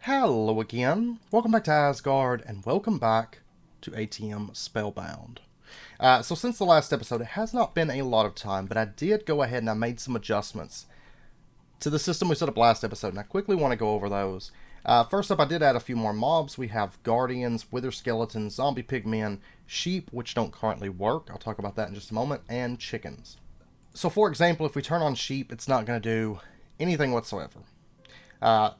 Hello again. Welcome back to Asgard, and welcome back to ATM Spellbound. So since the last episode, it has not been a lot of time, but I did go ahead and I made some adjustments to the system we set up last episode, and I quickly want to go over those. First up, I did add a few more mobs. We have Guardians, Wither Skeletons, Zombie Pigmen, Sheep, which don't currently work. I'll talk about that in just a moment, and Chickens. So for example, if we turn on Sheep, it's not going to do anything whatsoever.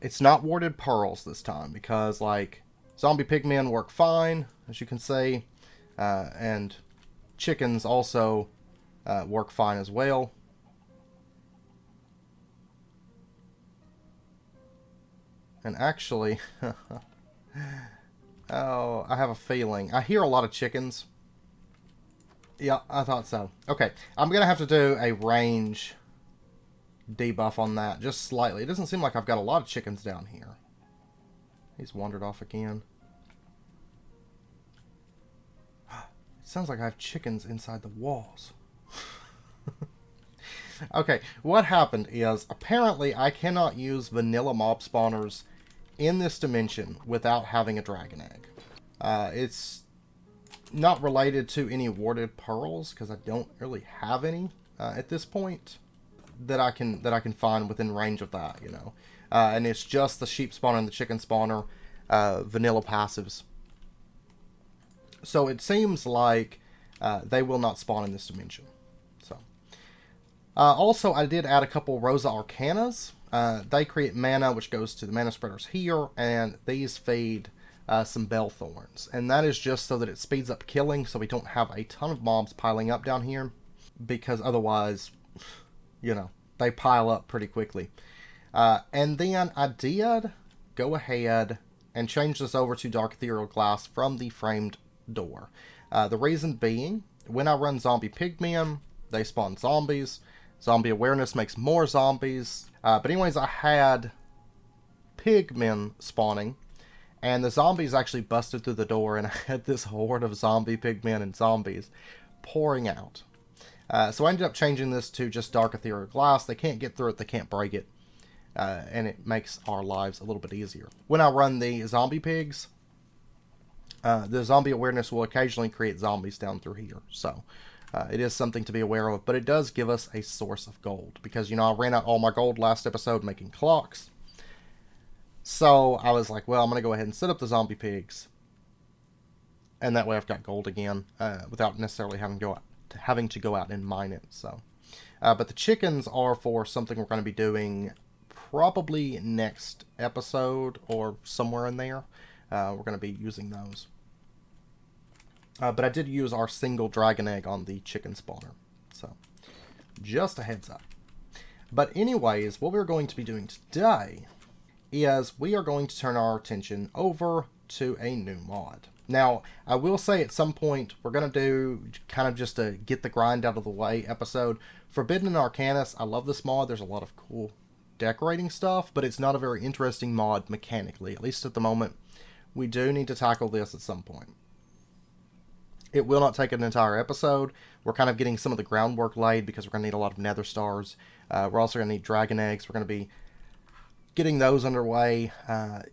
It's not warded pearls this time because, like, zombie pigmen work fine, as you can see, and chickens also work fine as well. And actually, oh, I have a feeling. I hear a lot of chickens. Yeah, I thought so. Okay, I'm going to have to do a range debuff on that, just slightly. It doesn't seem like I've got a lot of chickens down here. He's wandered off again. It sounds like I have chickens inside the walls. Okay, what happened is, apparently I cannot use vanilla mob spawners in this dimension without having a dragon egg. It's not related to any warded pearls, because I don't really have any at this point that I can find within range of that, you know. And it's just the sheep spawner and the chicken spawner vanilla passives. So it seems like they will not spawn in this dimension. So also, I did add a couple Rosa Arcanas. They create mana, which goes to the mana spreaders here, and these feed some bell thorns. And that is just so that it speeds up killing, so we don't have a ton of mobs piling up down here, because otherwise, you know, they pile up pretty quickly. And then I did go ahead and change this over to Dark Ethereal Glass from the framed door. The reason being, when I run zombie pigmen, they spawn zombies. Zombie awareness makes more zombies. But anyways, I had pigmen spawning, and the zombies actually busted through the door, and I had this horde of zombie pigmen and zombies pouring out. So I ended up changing this to just Dark Ethereal Glass. They can't get through it, they can't break it, and it makes our lives a little bit easier. When I run the zombie pigs, the zombie awareness will occasionally create zombies down through here. So it is something to be aware of, but it does give us a source of gold. Because, you know, I ran out all my gold last episode making clocks. So I was like, well, I'm going to go ahead and set up the zombie pigs. And that way I've got gold again, without necessarily having to go out and mine it. So, but the chickens are for something we're going to be doing probably next episode or somewhere in there. We're going to be using those. But I did use our single dragon egg on the chicken spawner. So, just a heads up. But anyways, what we're going to be doing today is we are going to turn our attention over to a new mod. Now, I will say at some point, we're going to do kind of just a get the grind out of the way episode. Forbidden and Arcanus, I love this mod. There's a lot of cool decorating stuff, but it's not a very interesting mod mechanically, at least at the moment. We do need to tackle this at some point. It will not take an entire episode. We're kind of getting some of the groundwork laid because we're going to need a lot of nether stars. We're also going to need dragon eggs. We're going to be getting those underway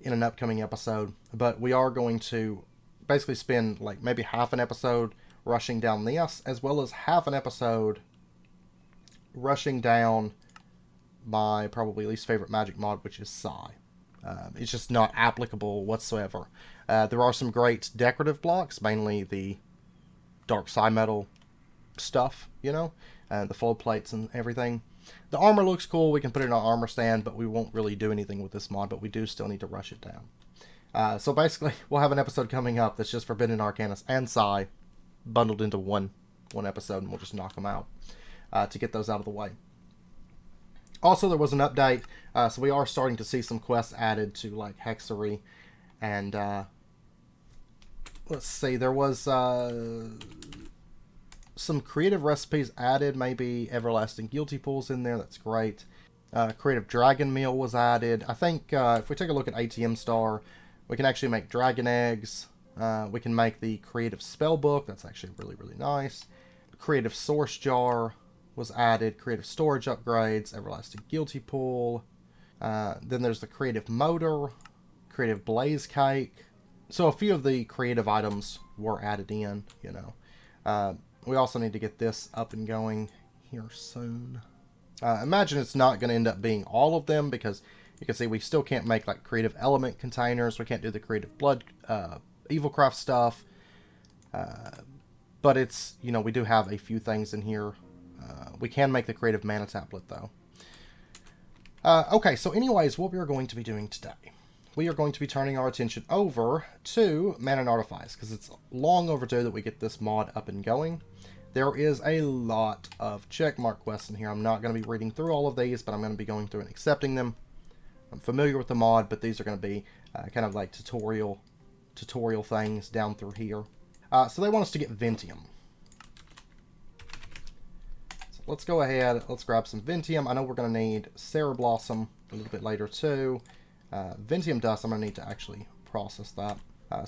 in an upcoming episode. But we are going to basically spend like maybe half an episode rushing down this, as well as half an episode rushing down my probably least favorite magic mod, which is Psi. It's just not applicable whatsoever. There are some great decorative blocks, mainly the dark Psi metal stuff, you know, the fold plates and everything. The armor looks cool. We can put it on an armor stand, but we won't really do anything with this mod, but we do still need to rush it down. So basically, we'll have an episode coming up that's just Forbidden Arcanus and Psi bundled into one episode, and we'll just knock them out to get those out of the way. Also, there was an update, so we are starting to see some quests added to, like, Hexery, and, let's see, there was some creative recipes added, maybe Everlasting Guilty Pools in there, that's great. Creative Dragon Meal was added. I think if we take a look at ATM Star, we can actually make dragon eggs. We can make the Creative Spellbook, that's actually really, really nice. Creative Source Jar was added, creative storage upgrades, Everlasting Guilty Pool. Then there's the Creative Motor, creative blaze cake. So a few of the creative items were added in, you know. We also need to get this up and going here soon. Imagine it's not going to end up being all of them, because you can see we still can't make like creative element containers. We can't do the creative blood, evilcraft stuff. But it's, you know, we do have a few things in here. We can make the creative mana tablet though. Okay, so anyways, what we are going to be doing today, we are going to be turning our attention over to Mana and Artifice, because it's long overdue that we get this mod up and going. There is a lot of checkmark quests in here. I'm not going to be reading through all of these, but I'm going to be going through and accepting them. I'm familiar with the mod, but these are going to be kind of like tutorial things down through here. So they want us to get Ventium. So let's go ahead, let's grab some Ventium. I know we're going to need Sarah Blossom a little bit later too. Ventium dust, I'm going to need to actually process that.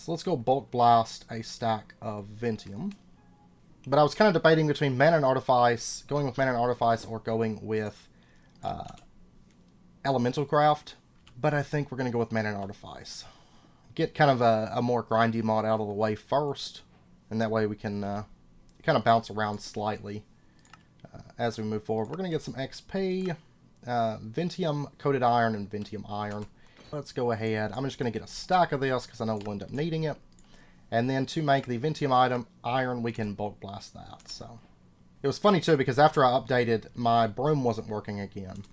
So let's go bulk blast a stack of Ventium. But I was kind of debating between Mana and Artifice, going with Mana and Artifice, or going with Elemental Craft. But I think we're going to go with Mana and Artifice. Get kind of a more grindy mod out of the way first. And that way we can kind of bounce around slightly as we move forward. We're going to get some XP, Ventium Coated Iron, and Ventium Iron. Let's go ahead. I'm just going to get a stack of this because I know we'll end up needing it. And then to make the Ventium Iron, we can bulk blast that. So it was funny too, because after I updated, my broom wasn't working again.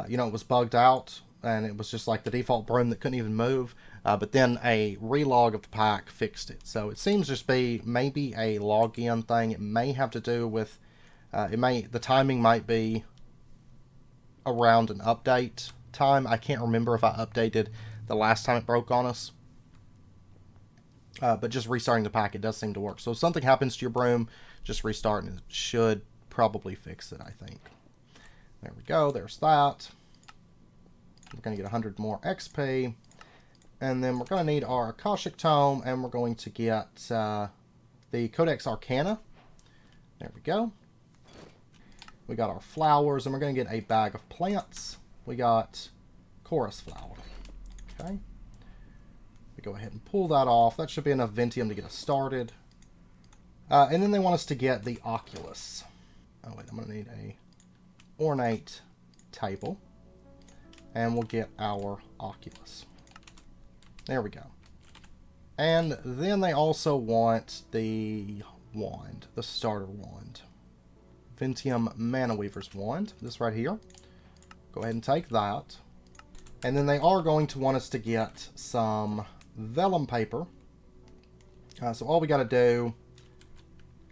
You know, it was bugged out, and it was just like the default broom that couldn't even move. But then a relog of the pack fixed it. So it seems just be maybe a login thing. It may have to do with, the timing might be around an update time. I can't remember if I updated the last time it broke on us. But just restarting the pack, it does seem to work. So if something happens to your broom, just restart, and it should probably fix it, I think. There we go. There's that. We're going to get 100 more XP. And then we're going to need our Akashic Tome, and we're going to get the Codex Arcana. There we go. We got our flowers, and we're going to get a bag of plants. We got Chorus Flower. Okay. We go ahead and pull that off. That should be enough Ventium to get us started. And then they want us to get the Oculus. Oh wait, I'm going to need a ornate table. And we'll get our Oculus. There we go. And then they also want the wand, the starter wand. Ventium Mana Weaver's wand, this right here. Go ahead and take that. And then they are going to want us to get some vellum paper. So all we got to do,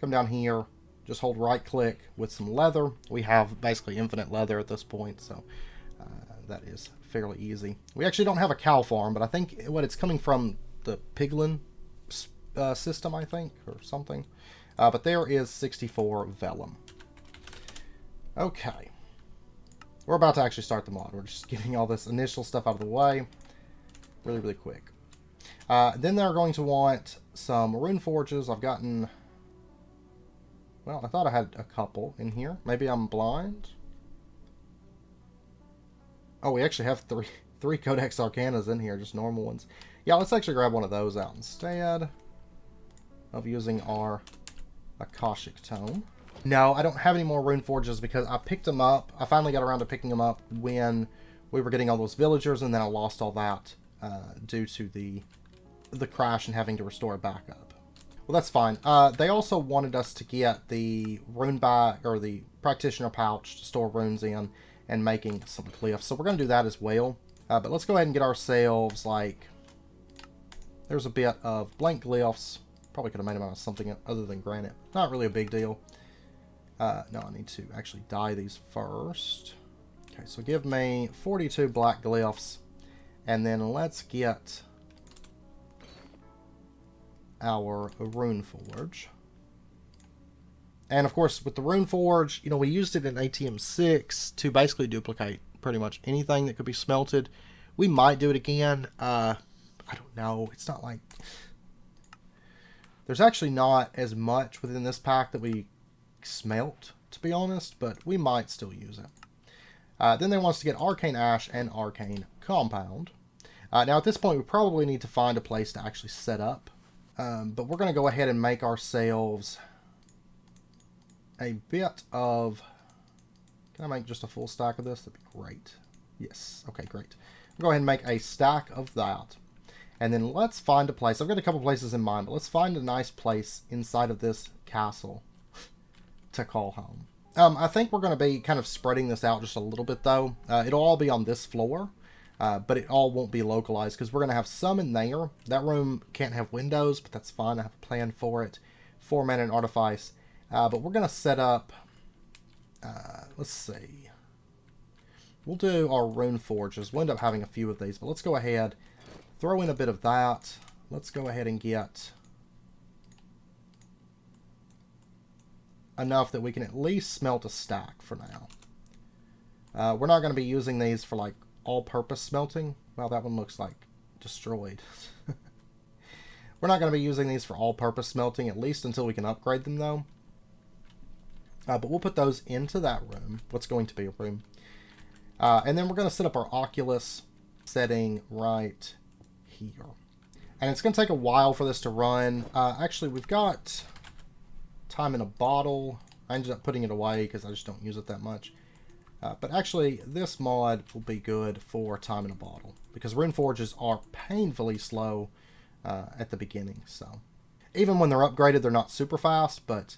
come down here, just hold right click with some leather. We have basically infinite leather at this point, so that is fairly easy. We actually don't have a cow farm, but I think it's coming from the piglin system, I think, or something. But there is 64 vellum. Okay. We're about to actually start the mod. We're just getting all this initial stuff out of the way really, really quick. Then they're going to want some rune forges. I've gotten... Well, I thought I had a couple in here. Maybe I'm blind. Oh, we actually have three Codex Arcanas in here, just normal ones. Yeah, let's actually grab one of those out instead of using our Akashic Tome. No, I don't have any more rune forges because I picked them up. I finally got around to picking them up when we were getting all those villagers, and then I lost all that due to the crash and having to restore it back up. Well, that's fine. They also wanted us to get the rune bag, or the practitioner pouch, to store runes in, and making some glyphs. So we're going to do that as well. But let's go ahead and get ourselves, like, there's a bit of blank glyphs. Probably could have made them out of something other than granite. Not really a big deal. No, I need to actually dye these first. Okay, so give me 42 black glyphs. And then let's get our rune forge. And of course, with the rune forge, you know, we used it in ATM 6 to basically duplicate pretty much anything that could be smelted. We might do it again. I don't know. It's not like... There's actually not as much within this pack that we smelt, to be honest, but we might still use it. Then they want us to get Arcane Ash and Arcane Compound. Now at this point we probably need to find a place to actually set up. But we're going to go ahead and make ourselves a bit of... Can I make just a full stack of this? That'd be great. Yes. Okay, great. We'll go ahead and make a stack of that. And then let's find a place. I've got a couple places in mind, but let's find a nice place inside of this castle to call home. I think we're going to be kind of spreading this out just a little bit, though. It'll all be on this floor, but it all won't be localized because we're going to have some in there. That room can't have windows, but that's fine. I have a plan for it. 4 mana and Artifice. But we're going to set up... let's see. We'll do our rune forges. We'll end up having a few of these, but let's go ahead, throw in a bit of that. Let's go ahead and get enough that we can at least smelt a stack for now. We're not going to be using these for like all-purpose smelting. Well, that one looks like destroyed. We're not going to be using these for all-purpose smelting, at least until we can upgrade them, though. But we'll put those into that room. What's going to be a room. And then we're going to set up our Oculus setting right here. And it's going to take a while for this to run. Actually, we've got time in a bottle. I ended up putting it away because I just don't use it that much. But actually, this mod will be good for time in a bottle. Because rune forges are painfully slow at the beginning. So even when they're upgraded, they're not super fast, but...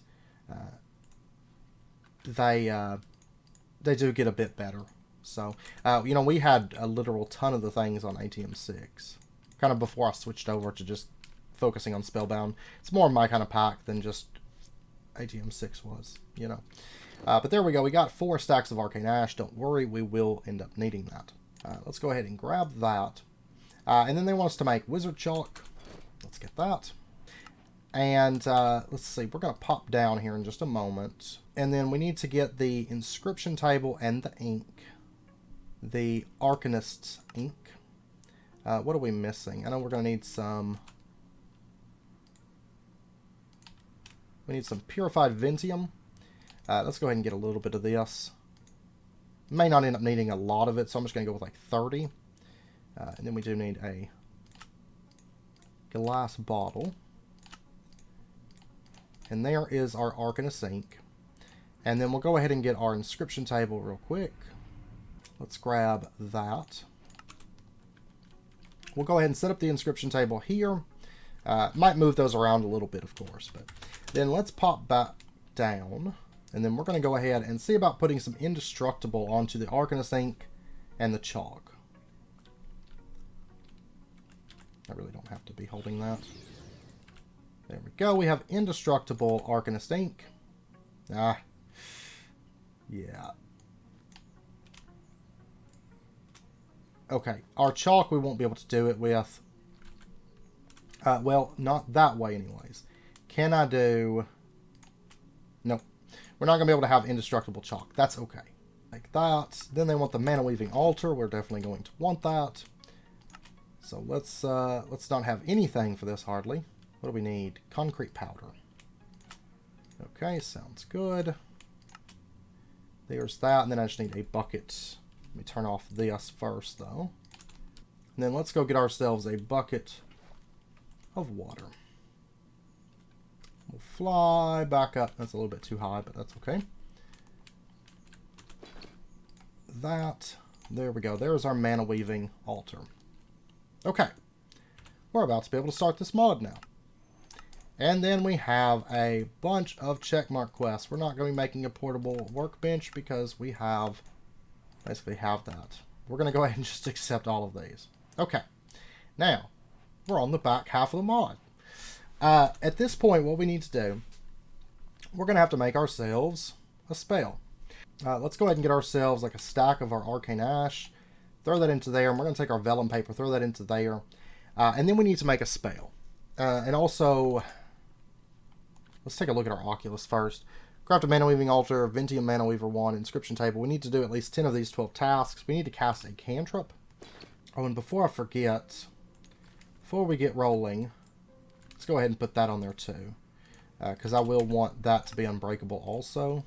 they do get a bit better. So, you know, we had a literal ton of the things on ATM 6. Kind of before I switched over to just focusing on Spellbound. It's more my kind of pack than just ATM 6 was, you know. But there we go. We got 4 stacks of Arcane Ash. Don't worry, we will end up needing that. Let's go ahead and grab that. And then they want us to make Wizard Chalk. Let's get that. And let's see, we're going to pop down here in just a moment. And then we need to get the inscription table and the ink. The Arcanist's ink. What are we missing? I know we're going to need some... We need some purified Ventium. Let's go ahead and get a little bit of this. May not end up needing a lot of it, so I'm just going to go with like 30. And then we do need a glass bottle. And there is our Arcanist ink. And then we'll go ahead and get our inscription table real quick. Let's grab that. We'll go ahead and set up the inscription table here. Might move those around a little bit, of course. But then let's pop back down. And then we're going to go ahead and see about putting some indestructible onto the Arcanist ink and the chalk. I really don't have to be holding that. There we go. We have indestructible Arcanist ink. Yeah. Okay. Our chalk, we won't be able to do it with... well, not that way anyways. Can I do... Nope. We're not going to be able to have indestructible chalk. That's okay. Like that. Then they want the Mana Weaving Altar. We're definitely going to want that. So let's not have anything for this hardly. What do we need? Concrete powder. Okay, sounds good. There's that, and then I just need a bucket. Let me turn off this first, though. And then let's go get ourselves a bucket of water. We'll fly back up. That's a little bit too high, but that's okay. That. There we go. There's our Mana Weaving Altar. Okay. We're about to be able to start this mod now. And then we have a bunch of checkmark quests. We're not going to be making a portable workbench because we basically have that. We're going to go ahead and just accept all of these. Okay. Now, we're on the back half of the mod. At this point, what we need to do, we're going to have to make ourselves a spell. Let's go ahead and get ourselves like a stack of our Arcane Ash. Throw that into there. And we're going to take our vellum paper, throw that into there. And then we need to make a spell. And also... Let's take a look at our Oculus first. Craft a Mana Weaving Altar, Ventium Mana Weaver 1, Inscription Table. We need to do at least 10 of these 12 tasks. We need to cast a cantrip. Oh, and before I forget, before we get rolling, let's go ahead and put that on there too. Because I will want that to be unbreakable also.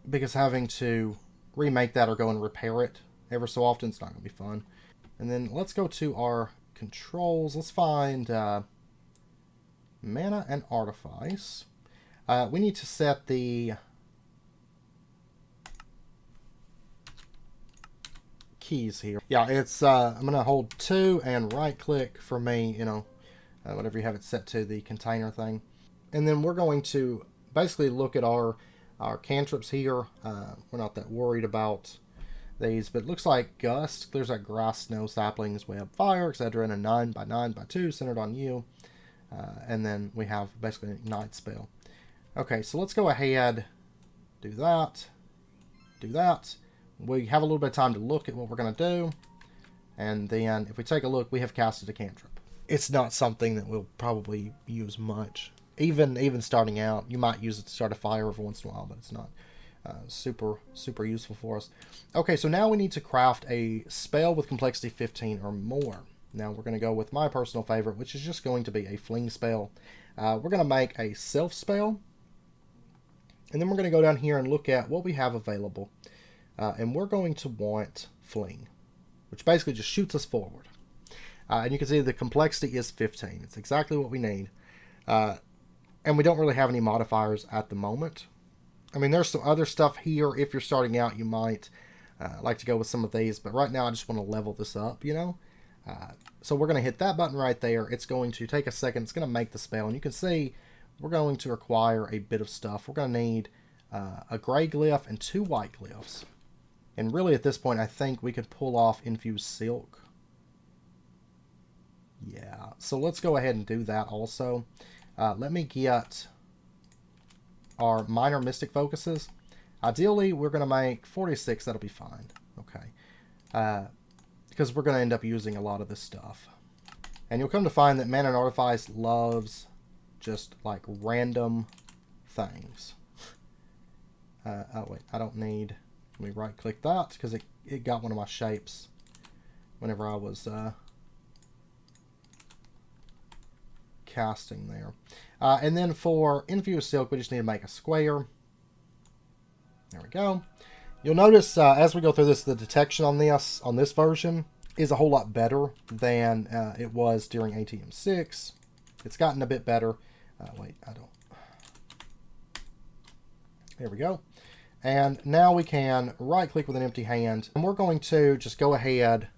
Because having to remake that or go and repair it ever so often, it's not going to be fun. And then let's go to our controls. Let's find mana and Artifice. We need to set the keys here. Yeah, it's I'm gonna hold 2 and right click for me, you know, whatever you have it set to, the container thing. And then we're going to basically look at our cantrips here. We're not that worried about these, but it looks like Gust clears out grass, snow, saplings, web, fire, etc. and a 9x9x2 centered on you. And then we have basically an ignite spell. Okay, so let's go ahead, do that, do that. We have a little bit of time to look at what we're going to do. And then if we take a look, we have casted a cantrip. It's not something that we'll probably use much. Even starting out, you might use it to start a fire every once in a while, but it's not super useful for us. Okay, so now we need to craft a spell with complexity 15 or more. Now we're going to go with my personal favorite, which is just going to be a fling spell. We're going to make a self spell. And then we're going to go down here and look at what we have available. And we're going to want fling, which basically just shoots us forward. And you can see the complexity is 15. It's exactly what we need. And we don't really have any modifiers at the moment. I mean, there's some other stuff here. If you're starting out, you might like to go with some of these. But right now, I just want to level this up, you know. So we're going to hit that button right there. It's going to take a second. It's going to make the spell. And you can see we're going to require a bit of stuff. We're going to need a gray glyph and 2 white glyphs. And really at this point, I think we could pull off Infused Silk. Yeah, so let's go ahead and do that also. Let me get our Minor Mystic Focuses. Ideally, we're going to make 46. That'll be fine. Okay. Because we're going to end up using a lot of this stuff. And you'll come to find that Mana and Artifice loves just like random things. Oh, wait, I don't need... Let me right click that because it got one of my shapes whenever I was casting there. And then for Infused Silk, we just need to make a square. There we go. You'll notice as we go through this, the detection on this version is a whole lot better than it was during ATM 6. It's gotten a bit better. Wait, I don't... There we go. And now we can right-click with an empty hand. And we're going to just go ahead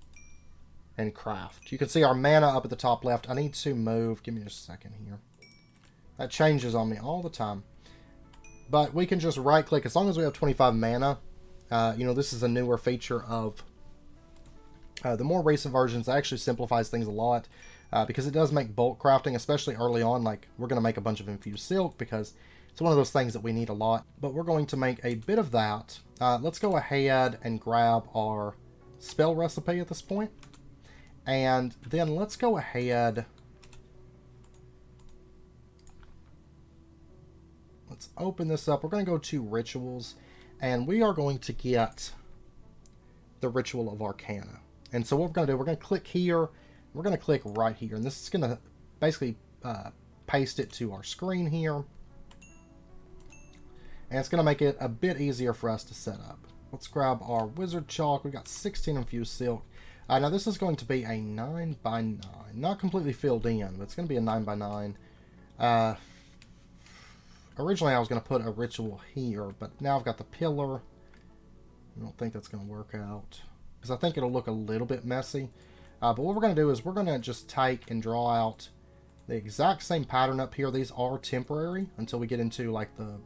and craft. You can see our mana up at the top left. I need to move. Give me just a second here. That changes on me all the time. But we can just right-click. As long as we have 25 mana, you know, this is a newer feature of the more recent versions. It actually simplifies things a lot because it does make bulk crafting, especially early on. Like, we're going to make a bunch of Infused Silk because it's one of those things that we need a lot, but we're going to make a bit of that. Let's go ahead and grab our spell recipe at this point. And then let's go ahead. Let's open this up. We're going to go to Rituals, and we are going to get the Ritual of Arcana. And so what we're going to do, we're going to click here. We're going to click right here, and this is going to basically paste it to our screen here. And it's going to make it a bit easier for us to set up. Let's grab our Wizard Chalk. We've got 16 Infused Silk. Now this is going to be a 9x9. Not completely filled in, but it's going to be a 9x9. Originally I was going to put a ritual here, but now I've got the pillar. I don't think that's going to work out, because I think it'll look a little bit messy. But what we're going to do is we're going to just take and draw out the exact same pattern up here. These are temporary until we get into like the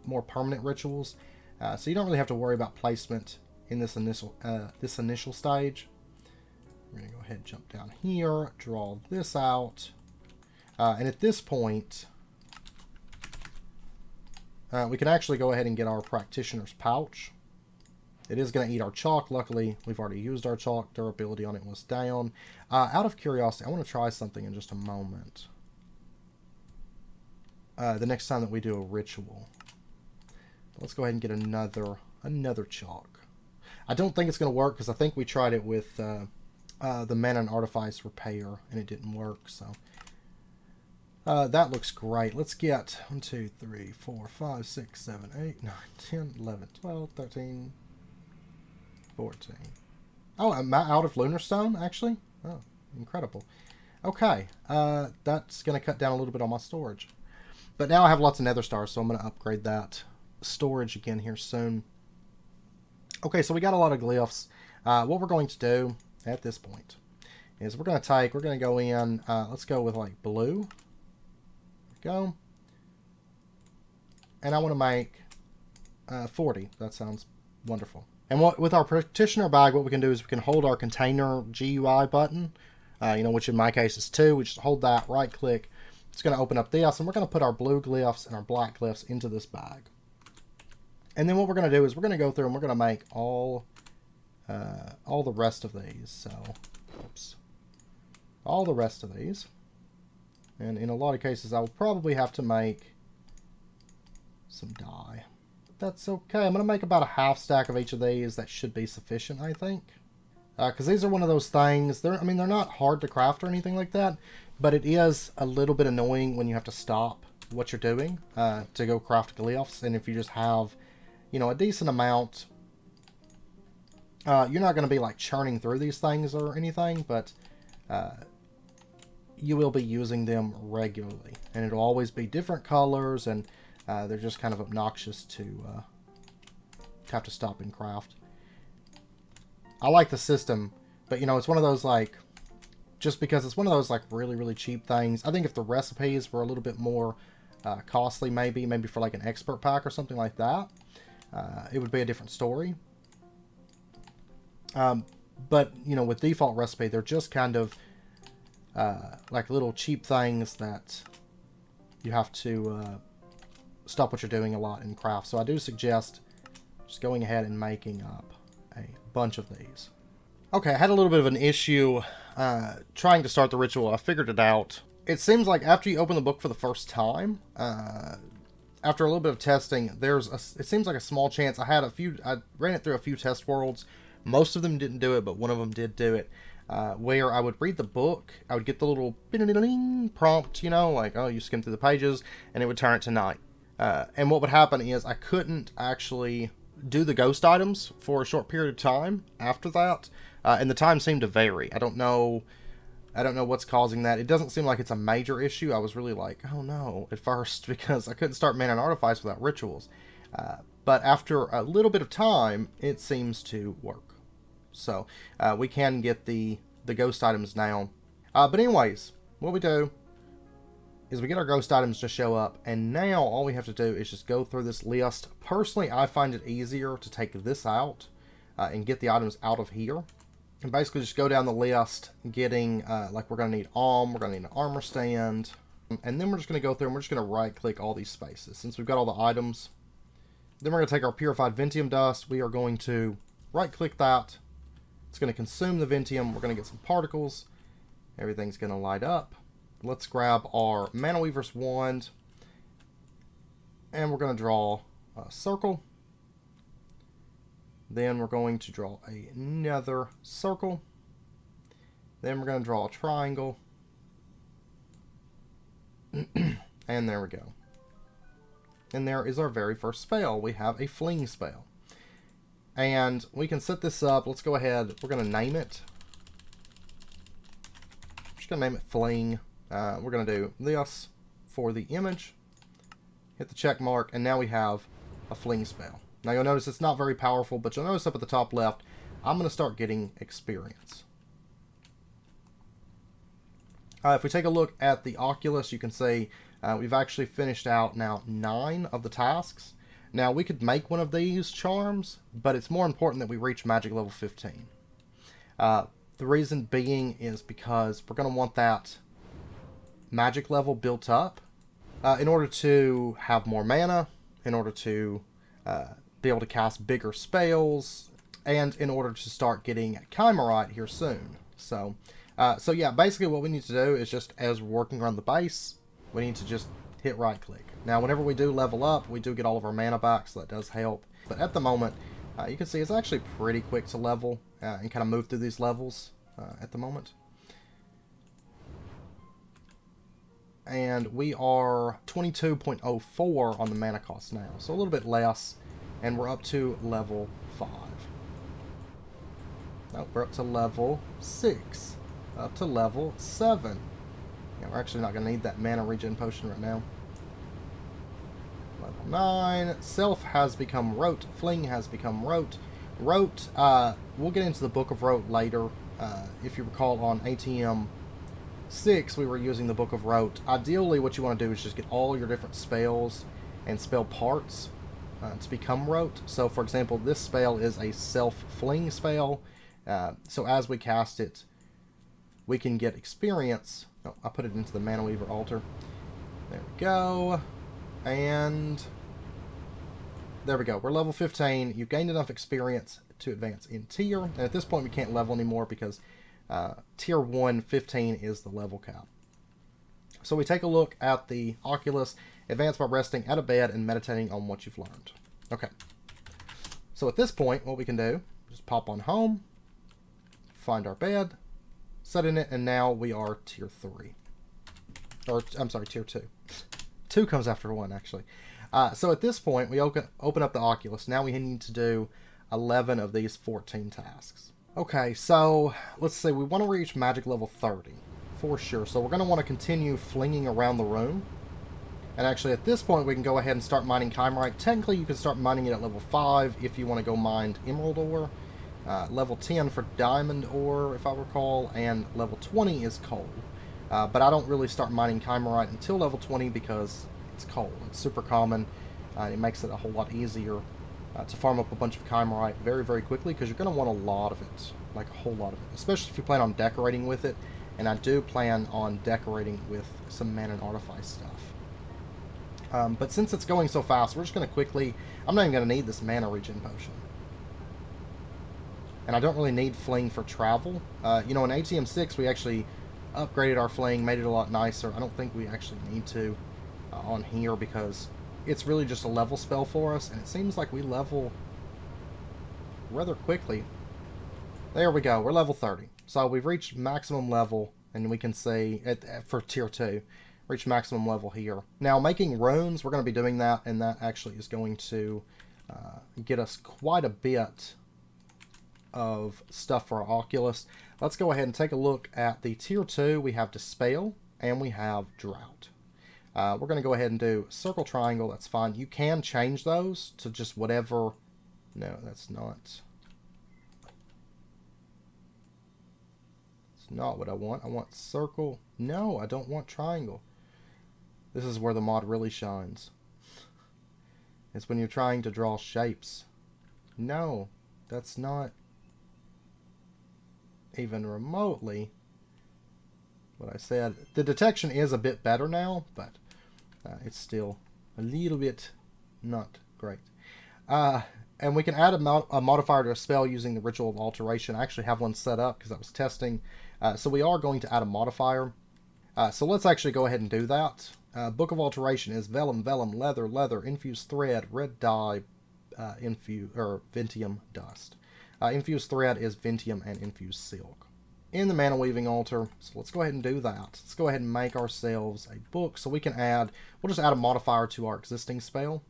more permanent rituals, so you don't really have to worry about placement in this initial stage. We're gonna go ahead and jump down here, draw this out, and at this point we can actually go ahead and get our practitioner's pouch. It is going to eat our chalk. Luckily we've already used our chalk. Durability on it was down. Out of curiosity, I want to try something in just a moment. The next time that we do a ritual. Let's go ahead and get another chalk. I don't think it's going to work because I think we tried it with the Mana and Artifice Repair and it didn't work. So that looks great. Let's get 1, 2, 3, 4, 5, 6, 7, 8, 9, 10, 11, 12, 13, 14. Oh, I'm out of lunar stone, actually? Oh, incredible. Okay, that's going to cut down a little bit on my storage. But now I have lots of nether stars, so I'm going to upgrade that storage again here soon. Okay, so we got a lot of glyphs. What we're going to do at this point is we're going to go in, let's go with like blue. Go. And I want to make 40. That sounds wonderful. And with our practitioner bag, what we can do is we can hold our container GUI button, which in my case is 2. We just hold that, right click. It's going to open up this, and we're going to put our blue glyphs and our black glyphs into this bag. And then what we're going to do is we're going to go through and we're going to make all the rest of these. So, oops. All the rest of these. And in a lot of cases, I will probably have to make some dye. That's okay. I'm going to make about a half stack of each of these. That should be sufficient, I think. Because these are one of those things. They're not hard to craft or anything like that. But it is a little bit annoying when you have to stop what you're doing to go craft glyphs. And if you just have, a decent amount, you're not going to be like churning through these things or anything. But you will be using them regularly. And it'll always be different colors, and they're just kind of obnoxious to have to stop and craft. I like the system, but it's one of those like, just because it's one of those like really, really cheap things. I think if the recipes were a little bit more costly, maybe for like an expert pack or something like that, it would be a different story. But with default recipe, they're just kind of like little cheap things that you have to stop what you're doing a lot in craft. So I do suggest just going ahead and making up a bunch of these. Okay, I had a little bit of an issue trying to start the ritual. I figured it out. It seems like after you open the book for the first time, after a little bit of testing, it seems like a small chance. I ran it through a few test worlds. Most of them didn't do it, but one of them did do it. Where I would read the book, I would get the little prompt, like, oh, you skim through the pages, and it would turn it to night. And what would happen is I couldn't actually do the ghost items for a short period of time after that, and the time seemed to vary. I don't know what's causing that. It doesn't seem like it's a major issue. I was really like, oh no, at first, because I couldn't start Mana and Artifice without rituals. But after a little bit of time, it seems to work. So we can get the ghost items now. But anyways, what we do is we get our ghost items to show up, and now all we have to do is just go through this list. Personally, I find it easier to take this out and get the items out of here. And basically just go down the list, getting, like we're going to need we're going to need an armor stand, and then we're just going to go through and we're just going to right click all these spaces. Since we've got all the items, then we're going to take our purified Ventium dust. We are going to right click that. It's going to consume the Ventium. We're going to get some particles. Everything's going to light up. Let's grab our Mana Weaver's wand, and we're going to draw a circle. Then we're going to draw another circle. Then we're going to draw a triangle. And there we go. And there is our very first spell. We have a fling spell. And we can set this up. Let's go ahead. We're going to name it. I'm just going to name it fling. We're going to do this for the image. Hit the check mark. And now we have a fling spell. Now you'll notice it's not very powerful, but you'll notice up at the top left, I'm going to start getting experience. If we take a look at the Oculus, you can see we've actually finished out now 9 of the tasks. Now we could make one of these charms, but it's more important that we reach magic level 15. The reason being is because we're going to want that magic level built up in order to have more mana, in order to be able to cast bigger spells, and in order to start getting Chimerite here soon. So yeah, basically what we need to do is just, as we're working around the base, we need to just hit right click. Now whenever we do level up, we do get all of our mana back, so that does help. But at the moment, you can see it's actually pretty quick to level and kind of move through these levels at the moment. And we are 22.04 on the mana cost now, so a little bit less. And we're up to level 5. Oh, we're up to level 6. Up to level 7. Yeah, we're actually not going to need that mana regen potion right now. Level 9. Self has become Rote. Fling has become Rote. Rote, we'll get into the Book of Rote later. If you recall, on ATM 6, we were using the Book of Rote. Ideally, what you want to do is just get all your different spells and spell parts to become Rote. So, for example, this spell is a self-fling spell. So as we cast it, we can get experience. Oh, I put it into the Mana Weaver altar. There we go. And there we go. We're level 15. You've gained enough experience to advance in tier. And at this point, we can't level anymore because tier 1, 15 is the level cap. So we take a look at the Oculus. Advance by resting out of bed and meditating on what you've learned. Okay. So at this point, what we can do, just pop on home, find our bed, set in it, and now we are tier 3. Or, I'm sorry, tier 2. 2 comes after 1, actually. So at this point, we open up the Oculus. Now we need to do 11 of these 14 tasks. Okay, so let's see. We want to reach magic level 30 for sure. So we're going to want to continue flinging around the room. And actually, at this point, we can go ahead and start mining Chimerite. Technically, you can start mining it at level 5 if you want to go mine Emerald Ore. Level 10 for Diamond Ore, if I recall. And level 20 is Coal. But I don't really start mining Chimerite until level 20 because it's coal. It's super common. It makes it a whole lot easier to farm up a bunch of Chimerite very, very quickly because you're going to want a lot of it. Like a whole lot of it. Especially if you plan on decorating with it. And I do plan on decorating with some Mana and Artifice stuff. But since it's going so fast, we're just going to quickly... I'm not even going to need this Mana Regen Potion. And I don't really need Fling for travel. You know, in ATM 6, we actually upgraded our Fling, made it a lot nicer. I don't think we actually need to on here because it's really just a level spell for us. And it seems like we level rather quickly. There we go. We're level 30. So we've reached maximum level, and we can see, for tier 2... reach maximum level here. Now, making runes, we're going to be doing that, and that actually is going to get us quite a bit of stuff for our Oculus. Let's go ahead and take a look at the tier 2. We have Dispel, and we have Drought. We're going to go ahead and do Circle Triangle. That's fine. You can change those to just whatever... No, that's not... It's not what I want. I want Circle... No, I don't want Triangle. This is where the mod really shines. It's when you're trying to draw shapes. No, that's not even remotely what I said. The detection is a bit better now, but it's still a little bit not great. And we can add a modifier to a spell using the Ritual of Alteration. I actually have one set up because I was testing. So we are going to add a modifier. So let's actually go ahead and do that. Book of Alteration is Vellum, Vellum, Leather, Leather, Infused Thread, Red Dye, Ventium Dust. Infused Thread is Ventium and Infused Silk. In the Mana Weaving Altar, so let's go ahead and do that. Let's go ahead and make ourselves a book so we can add, we'll just add a modifier to our existing spell.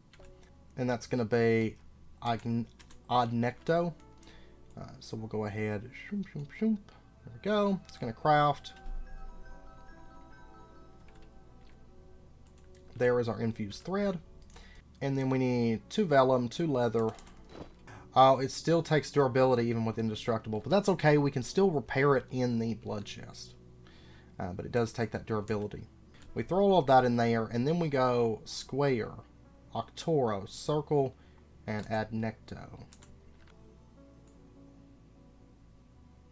And that's going to be Adnecto. So we'll go ahead, there we go. It's going to craft. There is our infused thread. And then we need 2 vellum, 2 leather. Oh, it still takes durability even with indestructible. But that's okay. We can still repair it in the blood chest. But it does take that durability. We throw all of that in there. And then we go square, octoro, circle, and adnecto.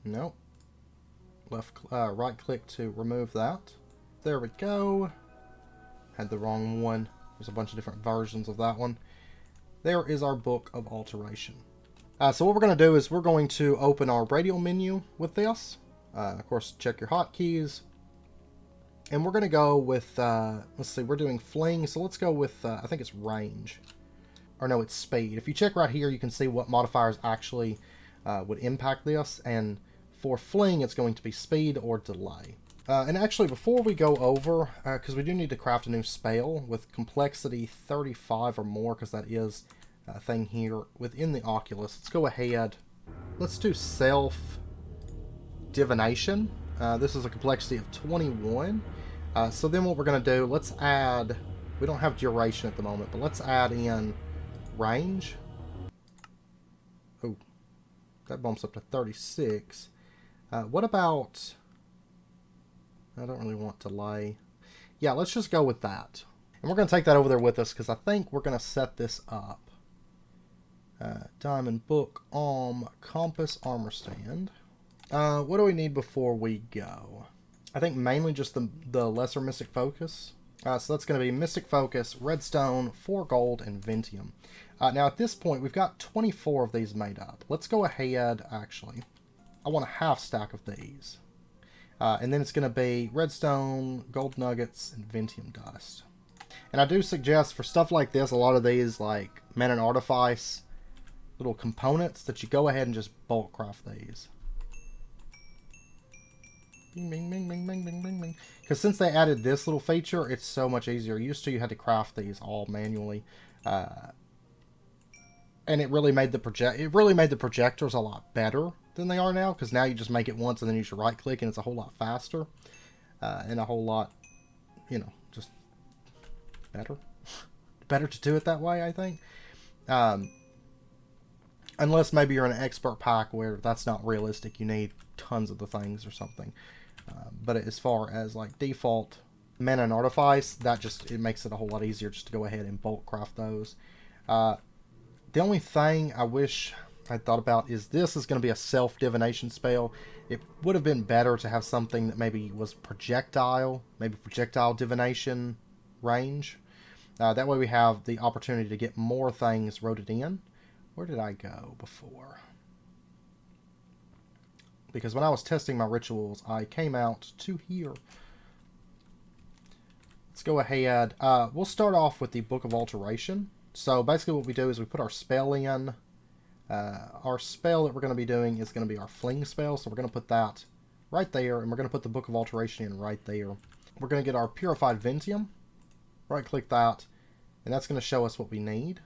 Nope. Right click to remove that. There we go. Had the wrong one. There's a bunch of different versions of that one. There is our Book of Alteration. So what we're going to do is we're going to open our radial menu with this. Of course, check your hotkeys. And we're going to go with, let's see, we're doing fling. So let's go with, I think it's range. Or no, it's speed. If you check right here, you can see what modifiers actually would impact this. And for fling, it's going to be speed or delay. And actually, before we go over, because we do need to craft a new spell with complexity 35 or more, because that is a thing here within the Oculus. Let's go ahead. Let's do self divination. This is a complexity of 21. So then what we're going to do, let's add, we don't have duration at the moment, but let's add in range. Oh, that bumps up to 36. What about, I don't really want delay. Yeah, let's just go with that. And we're going to take that over there with us because I think we're going to set this up. Diamond book, compass, armor stand. What do we need before we go? I think mainly just the lesser mystic focus. So that's going to be mystic focus, redstone, 4 gold, and ventium. Now at this point we've got 24 of these made up. Let's go ahead, actually. I want a half stack of these. And then it's going to be redstone, gold nuggets, and ventium dust. And I do suggest for stuff like this, a lot of these like mana and artifice little components, that you go ahead and just bulk craft these. Bing, bing, bing, bing, bing, bing, bing, bing. Because since they added this little feature, it's so much easier. Used to, you had to craft these all manually, and it really made the projectors a lot better than they are now. Because now you just make it once and then use your right click, and it's a whole lot faster, and a whole lot, you know, just better. Better to do it that way, I think. Unless maybe you're in an expert pack where that's not realistic. You need tons of the things or something. But as far as like default mana and artifice, that just, it makes it a whole lot easier just to go ahead and bulk craft those. The only thing I wish I'd thought about is this is going to be a self-divination spell. It would have been better to have something that maybe was projectile, maybe projectile divination range. That way we have the opportunity to get more things rotated in. Where did I go before? Because when I was testing my rituals, I came out to here. Let's go ahead. We'll start off with the Book of Alteration. So basically what we do is we put our spell in. Our spell that we're going to be doing is going to be our fling spell. So we're going to put that right there. And we're going to put the Book of Alteration in right there. We're going to get our Purified Ventium. Right click that. And that's going to show us what we need.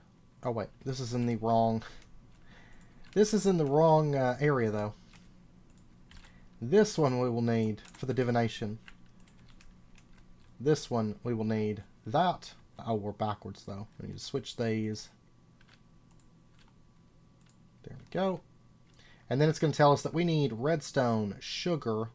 Oh wait, this is in the wrong... This is in the wrong area though. This one we will need for the divination. This one we will need that. Oh, we're backwards though. We need to switch these. There we go. And then it's going to tell us that we need redstone, sugar,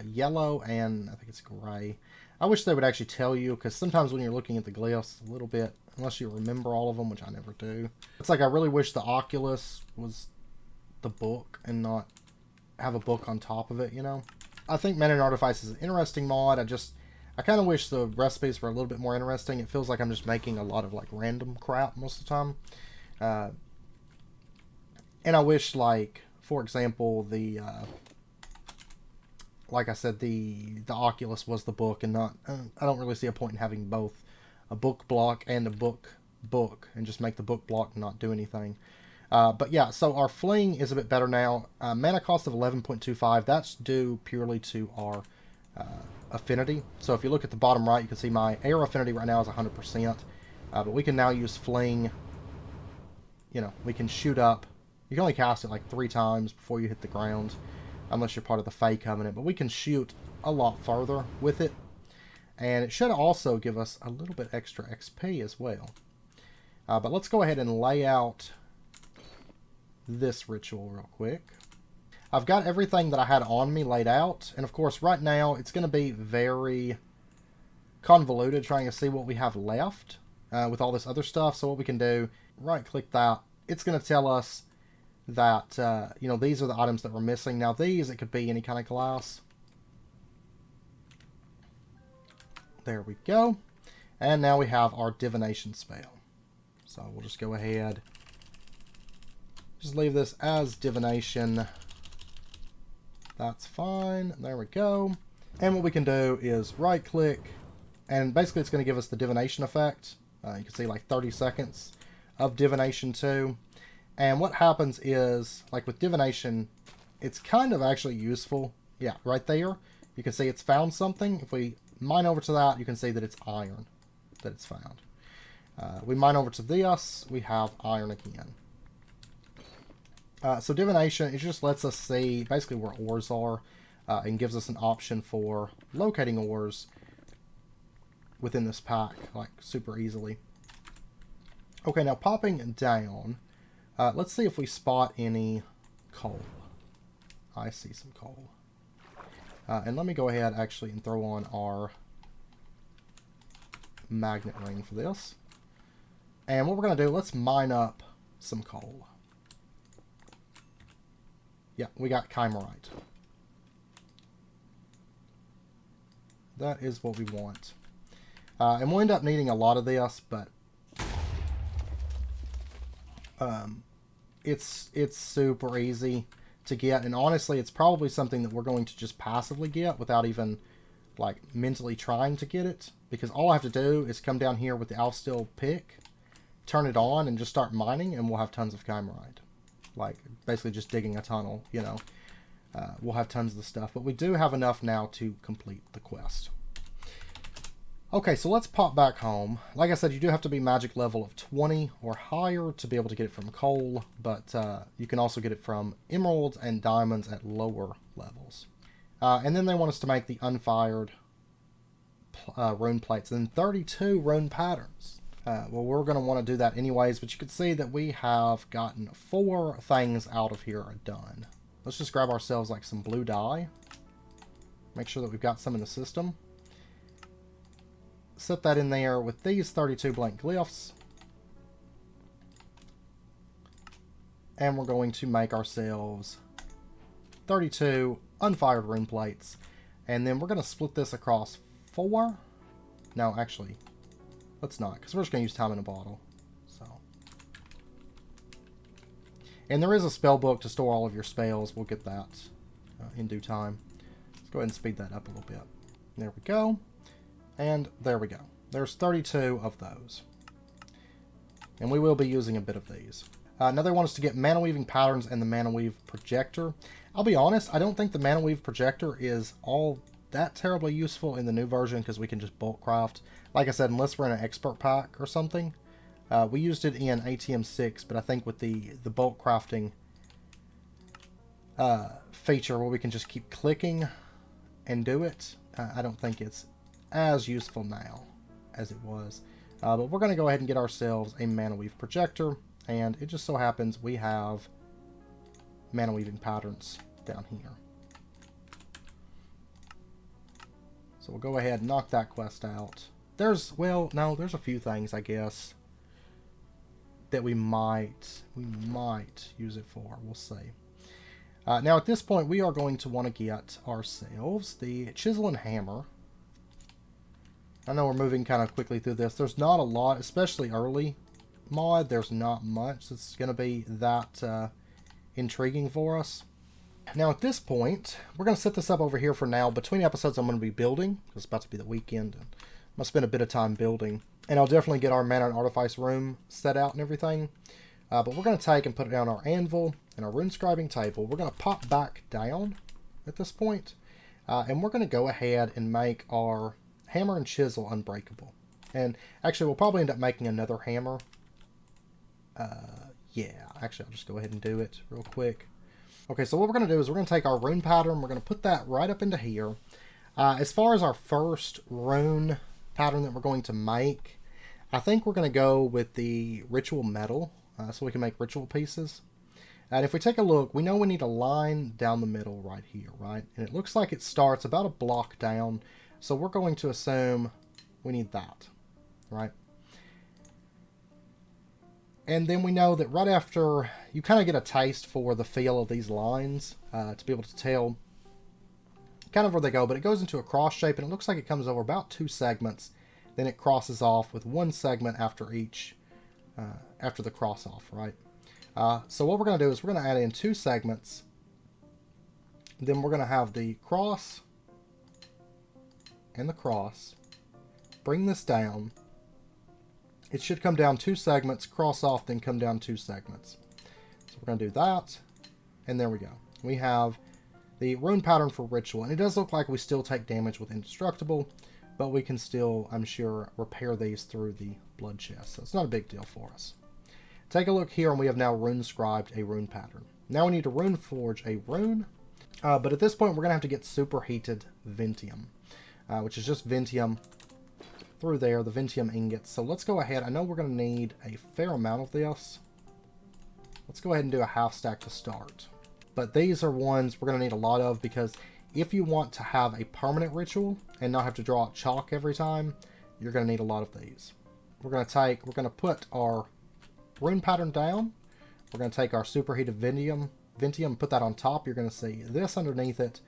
yellow, and I think it's gray. I wish they would actually tell you, because sometimes when you're looking at the glyphs a little bit, unless you remember all of them, which I never do. It's like I really wish the Oculus was the book and not have a book on top of it, you know? I think Mana and Artifice is an interesting mod. I kind of wish the recipes were a little bit more interesting. It feels like I'm just making a lot of like random crap most of the time. And I wish, like, for example, the... like I said, the Oculus was the book and not... I don't really see a point in having both a book block and a book and just make the book block and not do anything. But yeah, so our fling is a bit better now. Mana cost of 11.25. That's due purely to our affinity. So if you look at the bottom right, you can see my air affinity right now is 100%. But we can now use fling. You know, we can shoot up. You can only cast it like 3 times before you hit the ground, unless you're part of the Fey Covenant. But we can shoot a lot farther with it. And it should also give us a little bit extra XP as well. But let's go ahead and lay out this ritual real quick. I've got everything that I had on me laid out. And of course, right now, it's going to be very convoluted trying to see what we have left with all this other stuff. So what we can do, right-click that. It's going to tell us that, you know, these are the items that we're missing. Now these, it could be any kind of glass. There we go. And now we have our divination spell. So we'll just go ahead. Just leave this as divination. That's fine. There we go. And what we can do is right click. And basically it's going to give us the divination effect. You can see like 30 seconds of divination 2. And what happens is, like with divination, it's kind of actually useful. Yeah, right there. You can see it's found something. If we mine over to that, you can see that it's iron that it's found. We mine over to this, we have iron again. So divination, it just lets us see basically where ores are. and gives us an option for locating ores within this pack, like super easily. Okay, now popping down, let's see if we spot any coal. I see some coal. And let me go ahead actually and throw on our magnet ring for this. And what we're going to do, let's mine up some coal. Yeah, we got chimerite. That is what we want. And we'll end up needing a lot of this, but it's super easy to get. And honestly, it's probably something that we're going to just passively get without even like mentally trying to get it. Because all I have to do is come down here with the Alsteel pick, turn it on, and just start mining, and we'll have tons of chimerite. Like, basically just digging a tunnel, you know. We'll have tons of the stuff. But we do have enough now to complete the quest. Okay, so let's pop back home. Like I said, you do have to be magic level of 20 or higher to be able to get it from coal. But you can also get it from emeralds and diamonds at lower levels. And then they want us to make the unfired rune plates and 32 rune patterns. Well, we're going to want to do that anyways, but you can see that we have gotten 4 things out of here done. Let's just grab ourselves like some blue dye. Make sure that we've got some in the system. Set that in there with these 32 blank glyphs. And we're going to make ourselves 32 unfired rune plates. And then we're going to split this across 4. No, actually, let's not, because we're just going to use time in a bottle. So, and there is a spell book to store all of your spells. We'll get that in due time. Let's go ahead and speed that up a little bit. There we go. And there we go. There's 32 of those. And we will be using a bit of these. Now they want us to get mana weaving patterns and the mana weave projector. I'll be honest, I don't think the mana weave projector is all that terribly useful in the new version because we can just bulk craft. Like I said, unless we're in an expert pack or something. We used it in ATM 6, but I think with the bulk crafting feature where we can just keep clicking and do it, I don't think it's as useful now as it was. But we're going to go ahead and get ourselves a mana weave projector, and it just so happens we have mana weaving patterns down here. So we'll go ahead and knock that quest out. There's a few things, I guess, that we might use it for. We'll see. Now at this point, we are going to want to get ourselves the chisel and hammer. I know we're moving kind of quickly through this. There's not a lot, especially early mod. There's not much that's going to be that intriguing for us. Now at this point, we're going to set this up over here for now. Between episodes, I'm going to be building. It's about to be the weekend. And I'm going to spend a bit of time building. And I'll definitely get our mana and artifice room set out and everything. But we're going to take and put down our anvil and our rune scribing table. We're going to pop back down at this point. And we're going to go ahead and make our hammer and chisel unbreakable. And actually, we'll probably end up making another hammer. Yeah, actually, I'll just go ahead and do it real quick. Okay, so what we're going to do is we're going to take our rune pattern. We're going to put that right up into here. As far as our first rune pattern that we're going to make, I think we're going to go with the ritual metal, so we can make ritual pieces. And if we take a look, we know we need a line down the middle right here, right? And it looks like it starts about a block down. So we're going to assume we need that, right? And then we know that right after, you kind of get a taste for the feel of these lines to be able to tell kind of where they go. But it goes into a cross shape, and it looks like it comes over about 2 segments. Then it crosses off with 1 segment after each, after the cross off, right? So what we're going to do is we're going to add in 2 segments. Then we're going to have the cross and the cross. Bring this down. It should come down 2 segments, cross off, then come down 2 segments. So we're going to do that. And there we go. We have the rune pattern for ritual. And it does look like we still take damage with indestructible, but we can still, I'm sure, repair these through the blood chest. So it's not a big deal for us. Take a look here, and we have now rune scribed a rune pattern. Now we need to rune forge a rune. But at this point, we're going to have to get superheated Ventium, which is just Ventium through there, the Ventium ingots. So let's go ahead. I know we're going to need a fair amount of this. Let's go ahead and do a half stack to start. But these are ones we're going to need a lot of, because if you want to have a permanent ritual and not have to draw out chalk every time, you're going to need a lot of these. We're going to put our rune pattern down. We're going to take our superheated Ventium, put that on top. You're going to see this underneath it.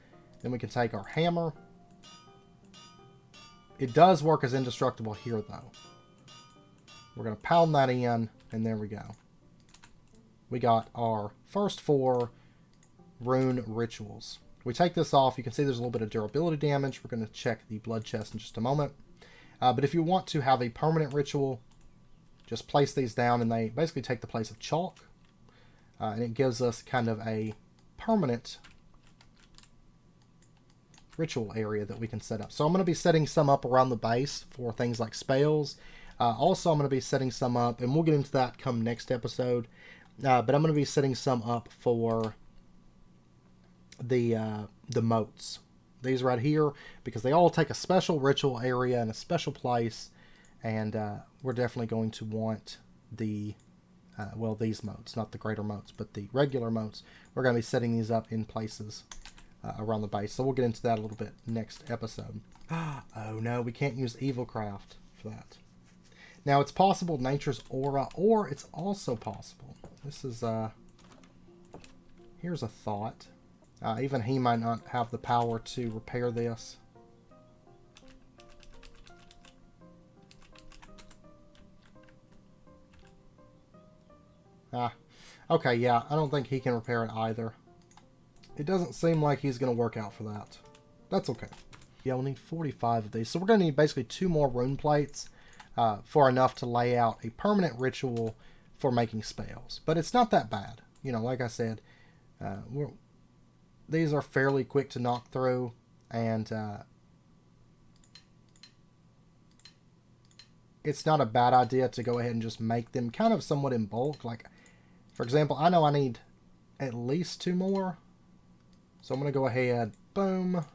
Then we can take our hammer. It does work as indestructible here, though. We're going to pound that in, and there we go. We got our first 4 rune rituals. We take this off. You can see there's a little bit of durability damage. We're going to check the blood chest in just a moment. But if you want to have a permanent ritual, just place these down, and they basically take the place of chalk. And it gives us kind of a permanent ritual area that we can set up. So I'm going to be setting some up around the base for things like spells. Also, I'm going to be setting some up, and we'll get into that come next episode. But I'm going to be setting some up for the moats. These right here, because they all take a special ritual area and a special place. And we're definitely going to want the, well, these moats, not the greater moats, but the regular moats. We're going to be setting these up in places around the base. So we'll get into that a little bit next episode. Oh no, we can't use Evilcraft for that. Now, it's possible Nature's Aura, or it's also possible. This is, here's a thought. Even he might not have the power to repair this. Okay, yeah, I don't think he can repair it either. It doesn't seem like he's going to work out for that. That's okay. Yeah, we'll need 45 of these. So we're going to need basically 2 more rune plates for enough to lay out a permanent ritual for making spells. But it's not that bad. You know, like I said, these are fairly quick to knock through, and it's not a bad idea to go ahead and just make them kind of somewhat in bulk. Like, for example, I know I need at least 2 more. So I'm going to go ahead, boom.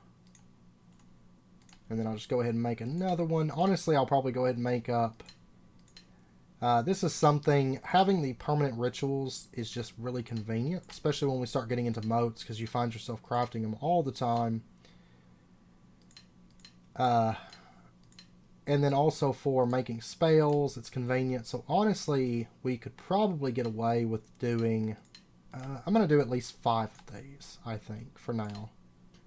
And then I'll just go ahead and make another one. Honestly, I'll probably go ahead and make up. This is something, having the permanent rituals is just really convenient. Especially when we start getting into moats, because you find yourself crafting them all the time. And then also for making spells, it's convenient. So honestly, we could probably get away with doing... I'm going to do at least 5 of these, I think, for now.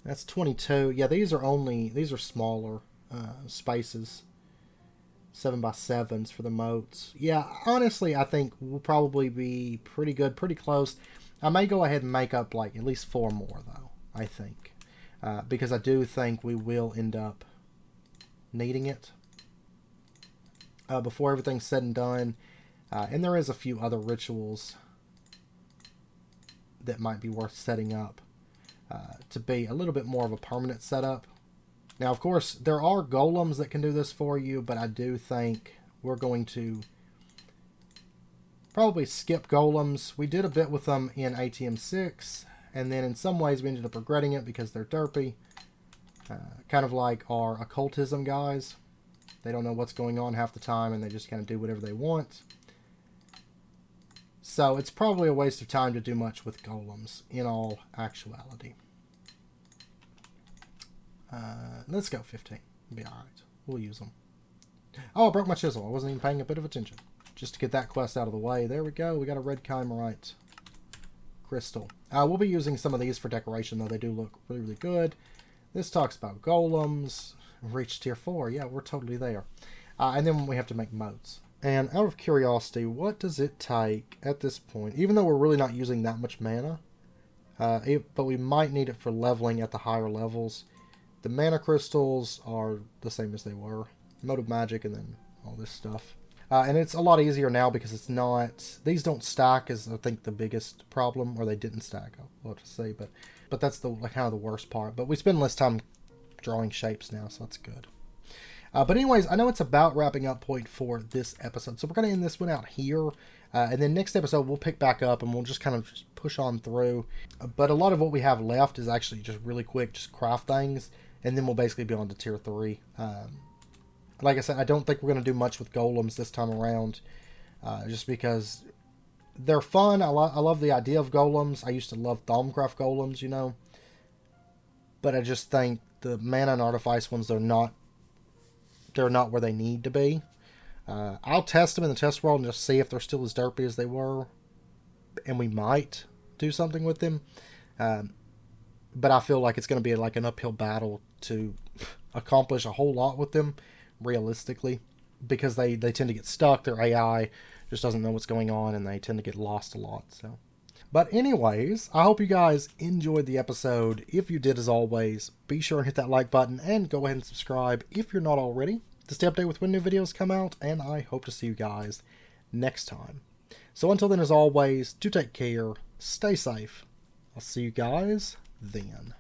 That's 22. Yeah, these are smaller spaces. 7x7s for the moats. Yeah, honestly, I think we'll probably be pretty good, pretty close. I may go ahead and make up like at least 4 more, though, I think. Because I do think we will end up needing it before everything's said and done. And there is a few other rituals that might be worth setting up to be a little bit more of a permanent setup. Now, of course, there are golems that can do this for you, but I do think we're going to probably skip golems. We did a bit with them in ATM 6, and then in some ways we ended up regretting it because they're derpy. Kind of like our occultism guys. They don't know what's going on half the time, and they just kind of do whatever they want. So it's probably a waste of time to do much with golems, in all actuality. Let's go 15. Be alright. We'll use them. Oh, I broke my chisel. I wasn't even paying a bit of attention. Just to get that quest out of the way. There we go. We got a red chimerite crystal. We'll be using some of these for decoration, though. They do look really, really good. This talks about golems. Reach tier 4. Yeah, we're totally there. And then we have to make moats. And out of curiosity, what does it take at this point? Even though we're really not using that much mana, but we might need it for leveling at the higher levels. The mana crystals are the same as they were. Mode of magic and then all this stuff. And it's a lot easier now because it's not... These don't stack is, I think, the biggest problem. Or they didn't stack, I'll have to say. But that's the kind of the worst part. But we spend less time drawing shapes now, so that's good. But anyways, I know it's about wrapping up point for this episode, so we're going to end this one out here. And then next episode, we'll pick back up and we'll just kind of just push on through. But a lot of what we have left is actually just really quick, just craft things. And then we'll basically be on to tier 3. Like I said, I don't think we're going to do much with golems this time around. Just because they're fun. I love the idea of golems. I used to love Thaumcraft golems, you know. But I just think the mana and Artifice ones, they're not where they need to be. I'll test them in the test world and just see if they're still as derpy as they were. And we might do something with them. But I feel like it's going to be like an uphill battle to accomplish a whole lot with them, realistically. Because they tend to get stuck. Their AI just doesn't know what's going on, and they tend to get lost a lot. So, but anyways, I hope you guys enjoyed the episode. If you did, as always, be sure and hit that like button and go ahead and subscribe if you're not already to stay updated with when new videos come out, and I hope to see you guys next time. So until then, as always, do take care, stay safe. I'll see you guys then.